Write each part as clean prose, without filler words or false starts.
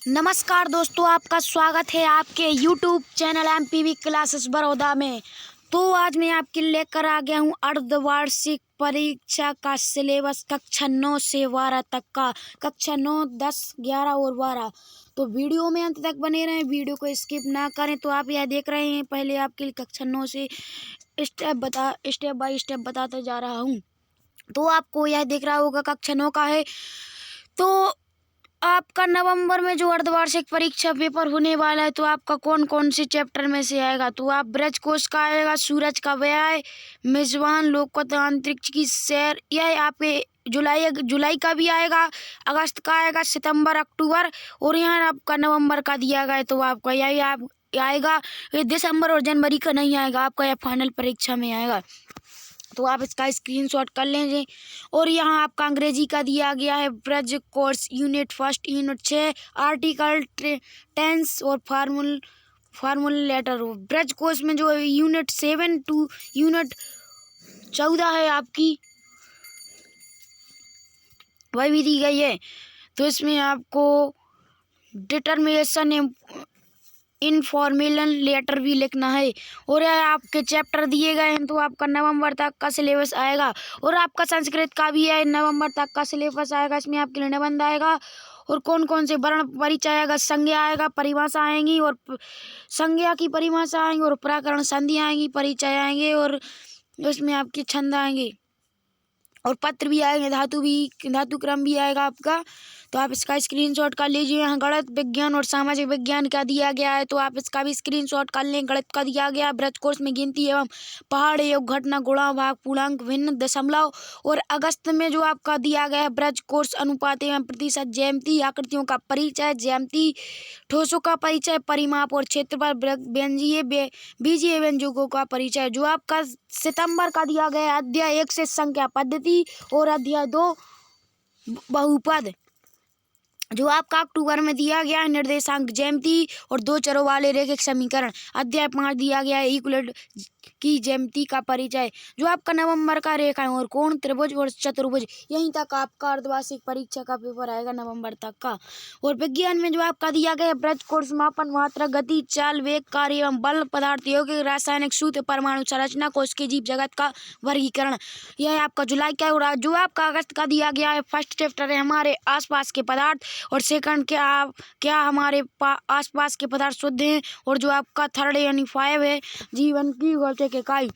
नमस्कार दोस्तों, आपका स्वागत है आपके YouTube channel MPV classes Baroda में। तो आज मैं आपके लेकर आ गया हूँ अर्धवार्षिक परीक्षा का सिलेबस कक्षा 9 से 12 तक का। कक्षा 9, 10, 11 और 12। तो वीडियो में अंत तक बने रहें, वीडियो को स्किप ना करें। तो आप यह देख रहे हैं, पहले आपके लिए कक्षा 9 से स्टेप बाय स्टेप बताते जा रहा हूँ। तो आपको यह दिख रहा होगा कक्षा 9 का है। तो आपका नवंबर में जो अर्धवार्षिक परीक्षा पेपर होने वाला है, तो आपका कौन कौन से चैप्टर में से आएगा? तो आप ब्रज कोश का आएगा, सूरज का व्याय, मेजबान, लोकतंत्र, अंतरिक्ष की सैर। यह आपके जुलाई का भी आएगा, अगस्त का आएगा, सितंबर, अक्टूबर और यहाँ आपका नवंबर का दिया गया है। तो आपका यही आप आएगा। ये दिसंबर और जनवरी का नहीं आएगा, आपका यह फाइनल परीक्षा में आएगा। तो आप इसका स्क्रीनशॉट कर लीजिए। और यहाँ आपका अंग्रेजी का दिया गया है bridge course unit 1, unit 6, article, tense और फार्मूल लेटर। ब्रज कोर्स में जो यूनिट 7 टू यूनिट 14 है आपकी, वही भी दी गई है। तो इसमें आपको डिटर्मिनेशन इनफॉर्मेशन लेटर भी लिखना है। और यह आपके चैप्टर दिए गए हैं। तो आपका नवंबर तक का सिलेबस आएगा। और आपका संस्कृत का भी है, नवंबर तक का सिलेबस आएगा। इसमें आपके लिए निबंध आएगा और कौन कौन से वर्ण परिचय आएगा, संज्ञा आएगा, परिभाषा आएंगी और संज्ञा की परिभाषा आएंगी और प्रकरण संधि आएंगी, परिचय आएंगे और उसमें आपके छंद आएंगे और पत्र भी आएंगे, धातु क्रम भी आएगा आपका। तो आप इसका स्क्रीनशॉट कर लीजिए। यहाँ गणित, विज्ञान और सामाजिक विज्ञान का दिया गया है। तो आप इसका भी स्क्रीनशॉट कर लें। गणित का दिया गया है ब्रज कोर्स में गिनती एवं पहाड़, योग, घटना, गुणा, भाग, पूर्णांक, भिन्न, दशमलव। और अगस्त में जो आपका दिया गया है ब्रज कोर्स अनुपात एवं प्रतिशत, ज्यामिति, आकृतियों का परिचय, ज्यामिति, ठोसों का परिचय, परिमाप और क्षेत्रफल, व्यंजनीय बीजीय व्यंजकों का परिचय। जो आपका सितंबर का दिया गया है अध्याय 1 से संख्या पद्धति और अध्याय 2 बहुपद। जो आपका अक्टूबर में दिया गया है निर्देशांक, ज्यामिति और 2 चरों वाले रेखिक समीकरण। अध्याय 5 दिया गया है यूक्लिड की ज्यामिति का परिचय। जो आपका नवंबर का रेखाएं और कोण, त्रिभुज और चतुर्भुज। यहीं तक आपका अर्धवार्षिक परीक्षा का पेपर आएगा नवंबर तक का। और विज्ञान में जो आपका दिया गया है ब्रज कोर्स मापन, मात्रा, गति, चाल, वेग, कार्य एवं बल, पदार्थ, यौगिक, रासायनिक सूत्र, परमाणु संरचना, कोश के जीव जगत का वर्गीकरण। यह आपका जुलाई का हो रहा है। जो आपका अगस्त का दिया गया है फर्स्ट चैप्टर है हमारे आसपास के पदार्थ और सेकंड क्या हमारे आसपास के पदार्थ शुद्ध हैं। और जो आपका थर्ड यानी 5 है जीवन की भौतिक इकाई।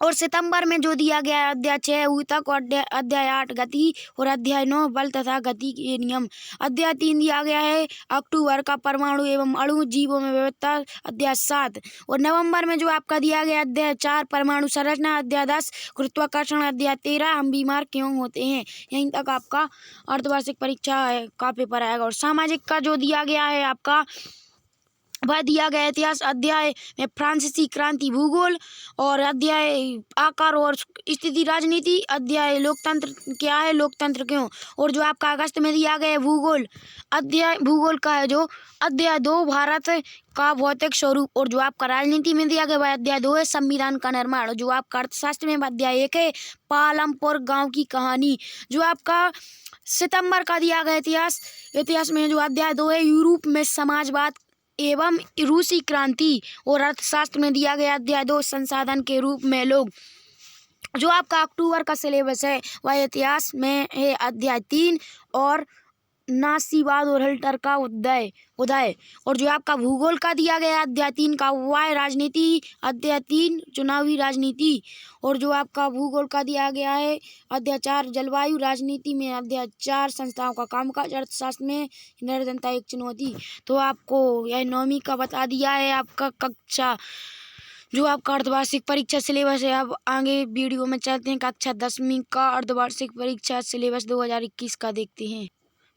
और सितंबर में जो दिया गया है अध्याय 6 ऊतक और अध्याय 8 गति और अध्याय 9 बल तथा गति के नियम। अध्याय 3 दिया गया है अक्टूबर का परमाणु एवं अणु जीवों में विविधता, अध्याय 7। और नवंबर में जो आपका दिया गया अध्याय 4 परमाणु संरचना, अध्याय 10 गुरुत्वाकर्षण, अध्याय 13 हम बीमार क्यों होते हैं। यहीं तक आपका अर्धवार्षिक परीक्षा का पेपर आएगा। और सामाजिक का जो दिया गया है आपका वह दिया गया इतिहास अध्याय में फ्रांसीसी क्रांति, भूगोल और अध्याय आकार और स्थिति, राजनीति, अध्याय लोकतंत्र क्या है, लोकतंत्र क्यों। और जो आपका अगस्त में दिया गया है भूगोल, अध्याय भूगोल का है जो अध्याय 2 भारत का भौतिक स्वरूप। और जो आपका राजनीति में दिया गया वह अध्याय 2 है संविधान का निर्माण। जो आपका अर्थशास्त्र में अध्याय 1 है पालमपुर गाँव की कहानी। जो आपका सितंबर का दिया गया इतिहास में जो अध्याय 2 है यूरोप में समाजवाद एवं रूसी क्रांति। और अर्थशास्त्र में दिया गया अध्याय 2 संसाधन के रूप में लोग। जो आपका अक्टूबर का सिलेबस है वह इतिहास में है अध्याय 3 और नासीवाद और हिटलर का उदय। और जो आपका भूगोल का दिया गया अध्याय 3 का वह है राजनीति, अध्याय 3 चुनावी राजनीति। और जो आपका भूगोल का दिया गया है अध्याय 4 जलवायु राजनीति में, अध्याय 4 संस्थाओं का कामकाज, अर्थशास्त्र में निर्धनता एक चुनौती। तो आपको यह 9वीं का बता दिया है आपका कक्षा जो आपका अर्धवार्षिक परीक्षा सिलेबस है। अब आगे वीडियो में चलते हैं कक्षा 10वीं का अर्धवार्षिक परीक्षा सिलेबस 2021 का देखते हैं।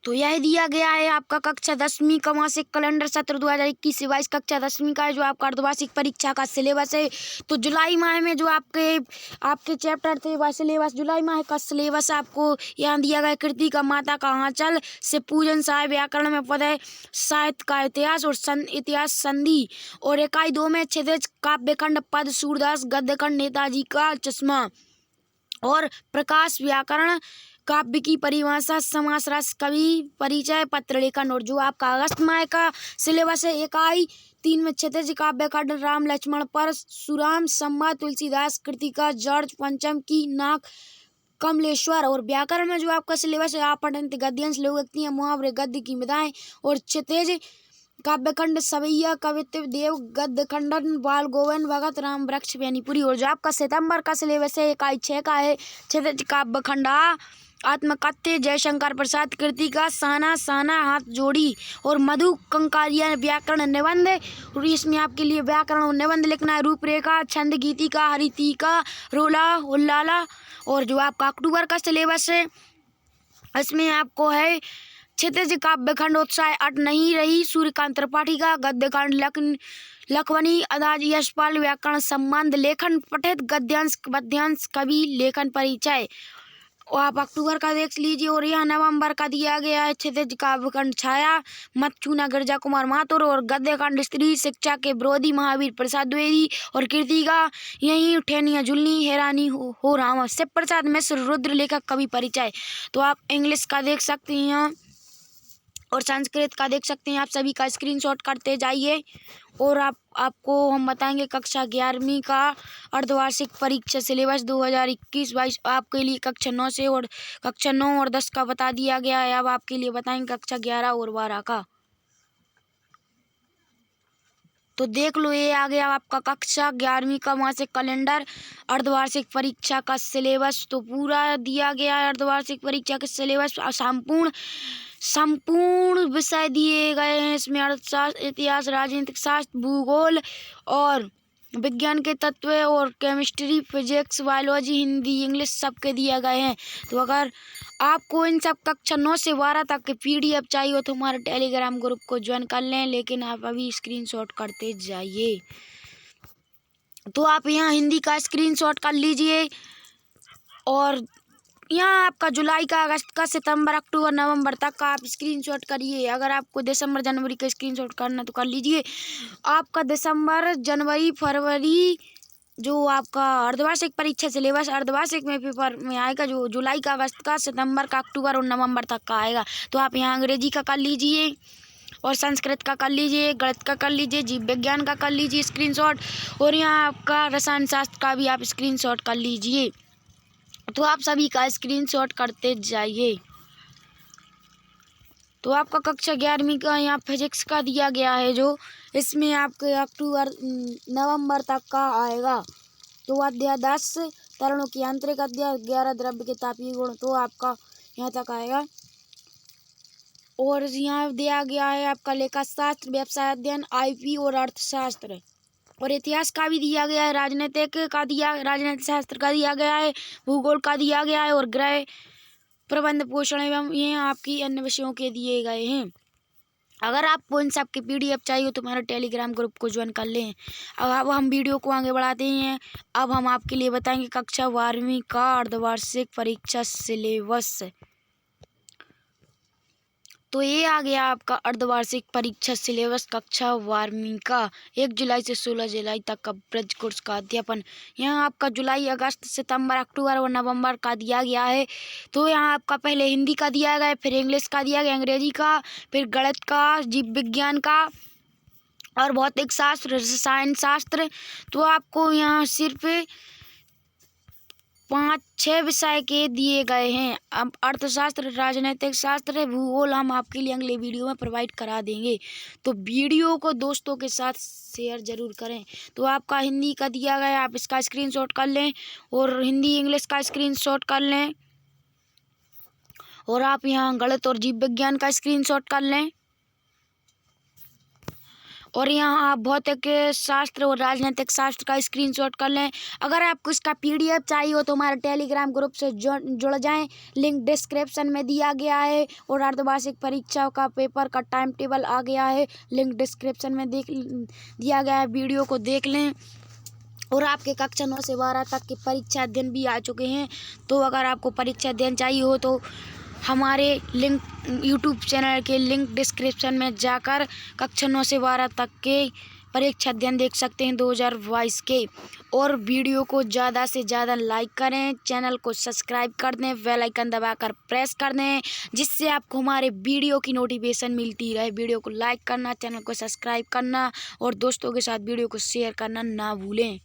तो यह दिया गया है आपका कक्षा 10वीं का मासिक कैलेंडर सत्र 2021 से 22 कक्षा 10वीं का है जो आपका अर्धवार्षिक परीक्षा का सिलेबस है। तो जुलाई माह में जो आपके चैप्टर थे वह सिलेबस जुलाई माह का सिलेबस आपको यहाँ दिया गया। कृति का माता का आंचल से पूजन साहित्य व्याकरण में पद है, साहित्य का इतिहास और इतिहास संधि। और इकाई 2 में क्षितिज काव्यखंड, पद सूरदास, गद्यखंड नेताजी का चश्मा और प्रकाश व्याकरण काव्य की परिभाषा, समास रस, कवि परिचय, पत्र लेखन। और जो आपका अगस्त माह का सिलेबस है, इकाई 3 में क्षितिज काव्य खंड, राम लक्ष्मण परशुराम संवाद, तुलसीदास कृतिका, जॉर्ज पंचम की नाक, कमलेश्वर। और व्याकरण में जो आपका सिलेबस है, आप पठंत गद्यांश, लोकोक्तियां, मुहावरे, गद्य की विधाएं। और क्षितिज काव्यखंड, सवैया, कवित्व, देव गद्य खंडन, बाल गोविंद भगत, राम वृक्ष, बेनीपुरी। और जो आपका सितंबर का सिलेबस है, इकाई 6 का है, क्षितिज काव्य खंड, आत्मकथ्य, जयशंकर प्रसाद कृतिका, साना साना हाथ जोड़ी। और मधु कंकारिया व्याकरण निबंध। और इसमें आपके लिए व्याकरण और निबंध लिखना है। रूपरेखा, छंद, गीतिका, हरितिका, रोला उल्लाला। और जो आपका अक्टूबर का सिलेबस है, इसमें आपको है क्षितिज काव्य खंड, उत्साह अट नहीं रही, सूर्यकांत त्रिपाठी का गद्यकांड, लखवनी, अदाज, यशपाल, व्याकरण संबंध, लेखन पठित, गद्यांश, पद्यांश, कवि, लेखन परिचय। और आप अक्टूबर का देख लीजिए। और यहाँ नवंबर का दिया गया है क्षितिज काव्यखंड, छाया, मत छूना, गिरजा कुमार माथुर। और गद्यकांड, स्त्री शिक्षा के विरोधी, महावीर प्रसाद द्विवेदी। और कृतिका यही ठेनिया झुलनी, हैरानी हो रामा, शिव प्रसाद मिश्र, रुद्र लेखक, कवि परिचय। तो आप इंग्लिश का देख सकते हैं और संस्कृत का देख सकते हैं। आप सभी का स्क्रीनशॉट करते जाइए। और आपको हम बताएंगे कक्षा 11वीं का अर्धवार्षिक परीक्षा सिलेबस 2021-22 आपके लिए कक्षा 9 से, और कक्षा 9 और 10 का बता दिया गया है। अब आपके लिए बताएंगे कक्षा 11 और 12 का। तो देख लो, ये आ गया आपका कक्षा 11वीं का मासिक कैलेंडर, अर्धवार्षिक परीक्षा का सिलेबस तो पूरा दिया गया है। अर्धवार्षिक परीक्षा का सिलेबस संपूर्ण विषय दिए गए हैं। इसमें अर्थशास्त्र, इतिहास, राजनीतिक शास्त्र, भूगोल और विज्ञान के तत्व और chemistry, physics, biology, Hindi, English सबके दिए गए हैं। तो अगर आपको इन सब कक्षा 9 से 12 तक के PDF चाहिए हो तो हमारे टेलीग्राम ग्रुप को ज्वाइन कर लें, लेकिन आप अभी स्क्रीनशॉट करते जाइए। तो आप यहाँ हिंदी का स्क्रीनशॉट कर लीजिए। और यहाँ आपका जुलाई का, अगस्त का, सितंबर, अक्टूबर, नवंबर तक का आप स्क्रीनशॉट करिए। अगर आपको दिसंबर जनवरी का स्क्रीनशॉट करना तो कर लीजिए। आपका दिसंबर जनवरी फरवरी जो आपका अर्धवार्षिक परीक्षा सिलेबस अर्धवार्षिक में पेपर में आएगा, जो जुलाई का, अगस्त का, सितंबर का, अक्टूबर और नवंबर तक का आएगा। तो आप यहाँ अंग्रेजी का कर लीजिए, और संस्कृत का कर लीजिए, गणित का कर लीजिए, जीव विज्ञान का कर लीजिए स्क्रीनशॉट। और यहाँ आपका रसायन शास्त्र का भी आप स्क्रीनशॉट कर लीजिए। तो आप सभी का स्क्रीनशॉट करते जाइए। तो आपका कक्षा 11वीं का यहाँ फिजिक्स का दिया गया है, जो इसमें आपके अक्टूबर नवंबर तक का आएगा। तो अध्याय 10 तरलों की आंतरिक अध्याय, 11 द्रव्य के तापीय गुण, तो आपका यहाँ तक आएगा। और यहाँ दिया गया है आपका लेखा शास्त्र, व्यवसाय अध्ययन, IP और अर्थशास्त्र। और इतिहास का भी दिया गया है, राजनीतिक शास्त्र का दिया गया है, भूगोल का दिया गया है, और गृह प्रबंध पोषण एवं ये आपकी अन्य विषयों के दिए गए हैं। अगर आपको इन सब के PDF चाहिए तो हमारे टेलीग्राम ग्रुप को ज्वाइन कर लें। अब हम वीडियो को आगे बढ़ाते हैं। अब हम आपके लिए बताएंगे कक्षा 12वीं का अर्धवार्षिक परीक्षा सिलेबस। तो ये आ गया आपका अर्धवार्षिक परीक्षा सिलेबस कक्षा 12वीं का, 1 जुलाई से 16 जुलाई तक का ब्रज कोर्स का अध्यापन। यहाँ आपका जुलाई, अगस्त, सितंबर, अक्टूबर और नवंबर का दिया गया है। तो यहाँ आपका पहले हिंदी का दिया गया है, फिर इंग्लिश का दिया गया, अंग्रेजी का, फिर गणित का, जीव विज्ञान का और भौतिक शास्त्र, रसायन शास्त्र। तो आपको यहाँ सिर्फ 5-6 विषय के दिए गए हैं। अब अर्थशास्त्र, राजनीतिक शास्त्र, भूगोल हम आपके लिए अगले वीडियो में प्रोवाइड करा देंगे। तो वीडियो को दोस्तों के साथ शेयर ज़रूर करें। तो आपका हिंदी का दिया गया, आप इसका स्क्रीनशॉट कर लें, और हिंदी इंग्लिश का स्क्रीनशॉट कर लें, और आप यहाँ गणित और जीव विज्ञान का स्क्रीनशॉट कर लें, और यहाँ आप भौतिक शास्त्र और राजनीतिक शास्त्र का स्क्रीनशॉट कर लें। अगर आपको इसका PDF चाहिए हो तो हमारे टेलीग्राम ग्रुप से जुड़ जाएं, लिंक डिस्क्रिप्शन में दिया गया है। और अर्धवार्षिक परीक्षा का पेपर का टाइम टेबल आ गया है, लिंक डिस्क्रिप्शन में दिया गया है, वीडियो को देख लें। और आपके कक्षा 9 से 12 तक के परीक्षा अध्ययन भी आ चुके हैं। तो अगर आपको परीक्षा अध्ययन चाहिए हो तो हमारे YouTube चैनल के लिंक डिस्क्रिप्शन में जाकर कक्षा 9 से 12 तक के परीक्षा अध्ययन देख सकते हैं 2022 के। और वीडियो को ज़्यादा से ज़्यादा लाइक करें, चैनल को सब्सक्राइब कर दें, बेल आइकन दबाकर प्रेस कर दें, जिससे आपको हमारे वीडियो की नोटिफिकेशन मिलती रहे। वीडियो को लाइक करना, चैनल को सब्सक्राइब करना और दोस्तों के साथ वीडियो को शेयर करना ना भूलें।